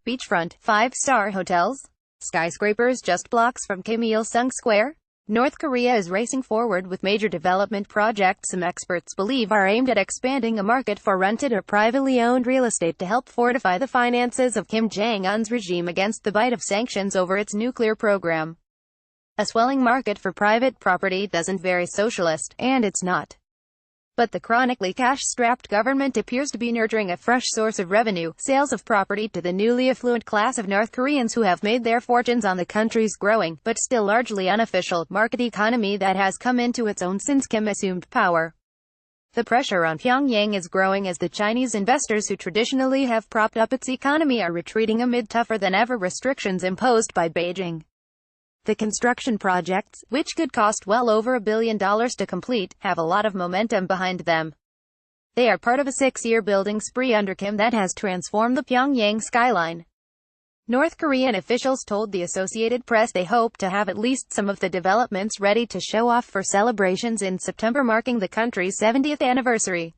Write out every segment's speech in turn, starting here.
Beachfront, 5-star hotels. Skyscrapers just blocks from Kim Il-sung Square. North Korea is racing forward with major development projects some experts believe are aimed at expanding a market for rented or privately owned real estate to help fortify the finances of Kim Jong Un's regime against the bite of sanctions over its nuclear program. A swelling market for private property doesn't very socialist, and it's not. But the chronically cash-strapped government appears to be nurturing a fresh source of revenue, sales of property to the newly affluent class of North Koreans who have made their fortunes on the country's growing, but still largely unofficial, market economy that has come into its own since Kim assumed power. The pressure on Pyongyang is growing as the Chinese investors who traditionally have propped up its economy are retreating amid tougher-than-ever restrictions imposed by Beijing. The construction projects, which could cost well over $1 billion to complete, have a lot of momentum behind them. They are part of a 6-year building spree under Kim that has transformed the Pyongyang skyline. North Korean officials told the Associated Press they hope to have at least some of the developments ready to show off for celebrations in September marking the country's 70th anniversary.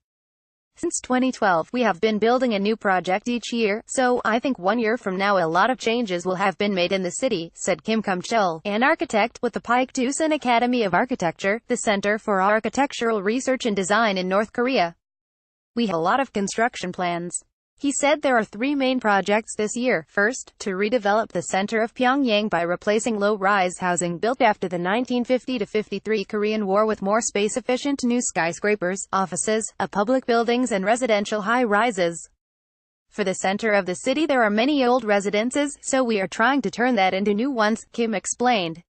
Since 2012, we have been building a new project each year, so I think 1 year from now a lot of changes will have been made in the city, said Kim Jong-chul, an architect with the Paik-Tusan Academy of Architecture, the Center for Architectural Research and Design in North Korea. We have a lot of construction plans. He said there are 3 main projects this year. First, to redevelop the center of Pyongyang by replacing low-rise housing built after the 1950-53 Korean War with more space-efficient new skyscrapers, offices, public buildings and residential high-rises. For the center of the city there are many old residences, so we are trying to turn that into new ones, Kim explained.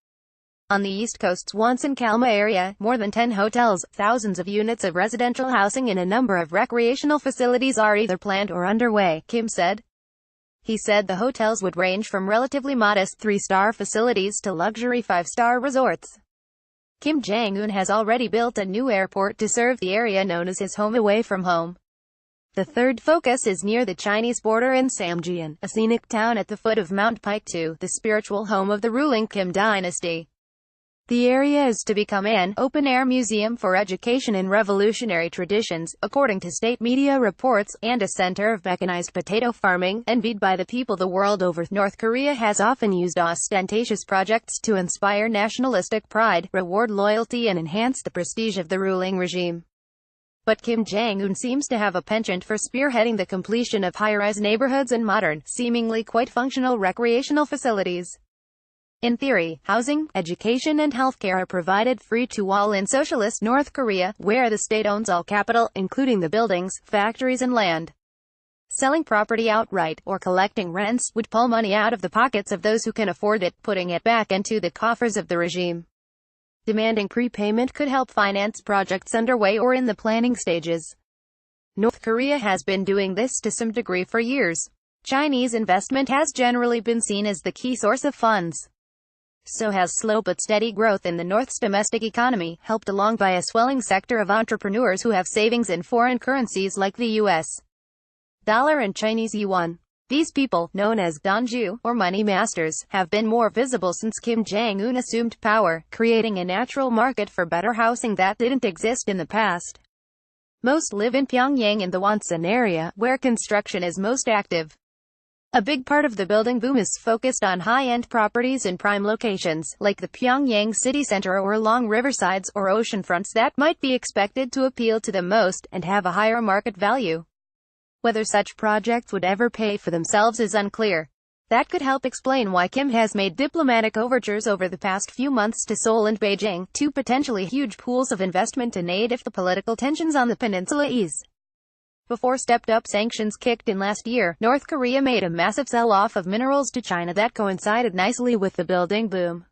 On the East Coast's Wonsan-Kalma area, more than 10 hotels, thousands of units of residential housing and a number of recreational facilities are either planned or underway, Kim said. He said the hotels would range from relatively modest 3-star facilities to luxury 5-star resorts. Kim Jong Un has already built a new airport to serve the area known as his home away from home. The third focus is near the Chinese border in Sanctions, a scenic town at the foot of Mount Paik-tu, the spiritual home of the ruling Kim dynasty. The area is to become an open-air museum for education and revolutionary traditions, according to state media reports, and a center of mechanized potato farming, envied by the people the world over. North Korea has often used ostentatious projects to inspire nationalistic pride, reward loyalty and enhance the prestige of the ruling regime. But Kim Jong Un seems to have a penchant for spearheading the completion of high-rise neighborhoods and modern, seemingly quite functional recreational facilities. In theory, housing, education and healthcare are provided free to all in socialist North Korea, where the state owns all capital, including the buildings, factories and land. Selling property outright, or collecting rents, would pull money out of the pockets of those who can afford it, putting it back into the coffers of the regime. Demanding prepayment could help finance projects underway or in the planning stages. North Korea has been doing this to some degree for years. Chinese investment has generally been seen as the key source of funds. So has slow but steady growth in the North's domestic economy, helped along by a swelling sector of entrepreneurs who have savings in foreign currencies like the US dollar and Chinese yuan. These people, known as donju, or money masters, have been more visible since Kim Jong Un assumed power, creating a natural market for better housing that didn't exist in the past. Most live in Pyongyang in the Wonsan area, where construction is most active. A big part of the building boom is focused on high-end properties in prime locations, like the Pyongyang city center or along riversides or oceanfronts that might be expected to appeal to the most, and have a higher market value. Whether such projects would ever pay for themselves is unclear. That could help explain why Kim has made diplomatic overtures over the past few months to Seoul and Beijing, two potentially huge pools of investment and aid if the political tensions on the peninsula ease. Before stepped-up sanctions kicked in last year, North Korea made a massive sell-off of minerals to China that coincided nicely with the building boom.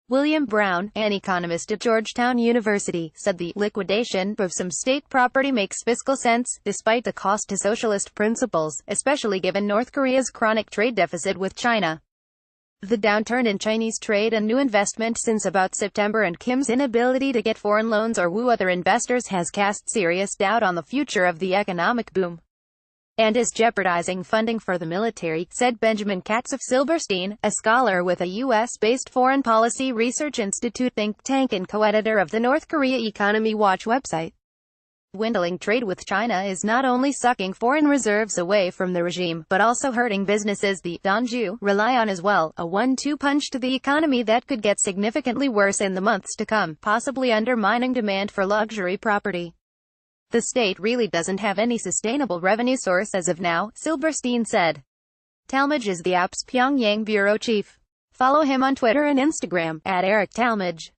William Brown, an economist at Georgetown University, said the liquidation of some state property makes fiscal sense, despite the cost to socialist principles, especially given North Korea's chronic trade deficit with China. The downturn in Chinese trade and new investment since about September and Kim's inability to get foreign loans or woo other investors has cast serious doubt on the future of the economic boom. And is jeopardizing funding for the military, said Benjamin Katz of Silberstein, a scholar with a U.S.-based Foreign Policy Research Institute think tank and co-editor of the North Korea Economy Watch website. Dwindling trade with China is not only sucking foreign reserves away from the regime, but also hurting businesses the Donju rely on as well, a 1-2 punch to the economy that could get significantly worse in the months to come, possibly undermining demand for luxury property. The state really doesn't have any sustainable revenue source as of now, Silberstein said. Talmadge is the app's Pyongyang bureau chief. Follow him on Twitter and Instagram, @EricTalmadge.